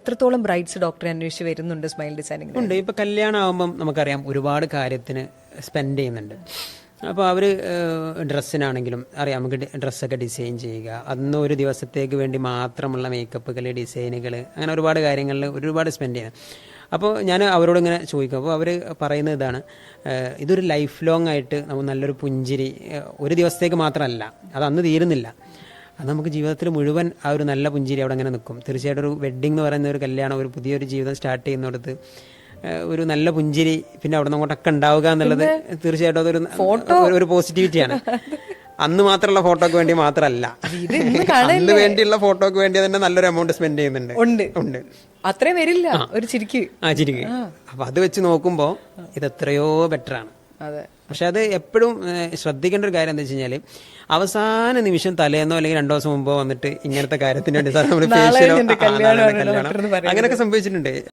എത്രത്തോളം ബ്രൈഡ്സ് ഡോക്ടറെ അന്വേഷിച്ച് വരുന്നുണ്ട് സ്മൈൽ ഡിസൈനിങ്? ഉണ്ട്. ഇപ്പൊ കല്യാണം ആകുമ്പം നമുക്കറിയാം ഒരുപാട് കാര്യത്തിന് സ്പെൻഡ് ചെയ്യുന്നുണ്ട്. അപ്പോൾ അവർ ഡ്രസ്സിനാണെങ്കിലും അറിയാം, നമുക്ക് ഡ്രസ്സൊക്കെ ഡിസൈൻ ചെയ്യുക, അന്ന് ഒരു ദിവസത്തേക്ക് വേണ്ടി മാത്രമുള്ള മേക്കപ്പുകൾ, ഡിസൈനുകൾ, അങ്ങനെ ഒരുപാട് കാര്യങ്ങളിൽ ഒരുപാട് സ്പെൻഡ് ചെയ്യുന്നത്. അപ്പോൾ ഞാൻ അവരോട് ഇങ്ങനെ ചോദിക്കും. അപ്പോൾ അവർ പറയുന്നത് ഇതാണ്, ഇതൊരു ലൈഫ് ലോങ് ആയിട്ട് നമുക്ക് നല്ലൊരു പുഞ്ചിരി ഒരു ദിവസത്തേക്ക് മാത്രമല്ല, അത് അന്ന് തീരുന്നില്ല, അത് നമുക്ക് ജീവിതത്തിൽ മുഴുവൻ ആ ഒരു നല്ല പുഞ്ചിരി അവിടെ അങ്ങനെ നിൽക്കും. തീർച്ചയായിട്ടും ഒരു വെഡ്ഡിംഗ് എന്ന് പറയുന്ന ഒരു കല്യാണം, ഒരു പുതിയൊരു ജീവിതം സ്റ്റാർട്ട് ചെയ്യുന്നിടത്ത് ഒരു നല്ല പുഞ്ചിരി പിന്നെ അവിടെ നിന്ന് അങ്ങോട്ടൊക്കെ ഉണ്ടാവുക എന്നുള്ളത് തീർച്ചയായിട്ടും അതൊരു ഒരു പോസിറ്റിവിറ്റിയാണ്. അന്ന് മാത്രമുള്ള ഫോട്ടോക്ക് വേണ്ടി മാത്രമല്ല, അന്ന് വേണ്ടിയുള്ള ഫോട്ടോക്ക് വേണ്ടി തന്നെ നല്ലൊരു എമൗണ്ട് സ്പെൻഡ് ചെയ്യുന്നുണ്ട്. ഉണ്ട്. അത്രയും വരില്ല ഒരു ചിരിക്ക്. ചിരിക്ക്. അപ്പൊ അത് വെച്ച് നോക്കുമ്പോൾ ഇത് എത്രയോ ബെറ്റർ ആണ്. അതെ. പക്ഷെ അത് എപ്പോഴും ശ്രദ്ധിക്കേണ്ട ഒരു കാര്യം എന്താ വെച്ച് കഴിഞ്ഞാൽ, അവസാന നിമിഷം തലേന്നോ അല്ലെങ്കിൽ 2 ദിവസം മുമ്പോ വന്നിട്ട് ഇങ്ങനത്തെ കാര്യത്തിന് വേണ്ടി സാർ നമ്മൾ ഫേഷ്യലോ അങ്ങനെയൊക്കെ സംഭവിച്ചിട്ടുണ്ട്.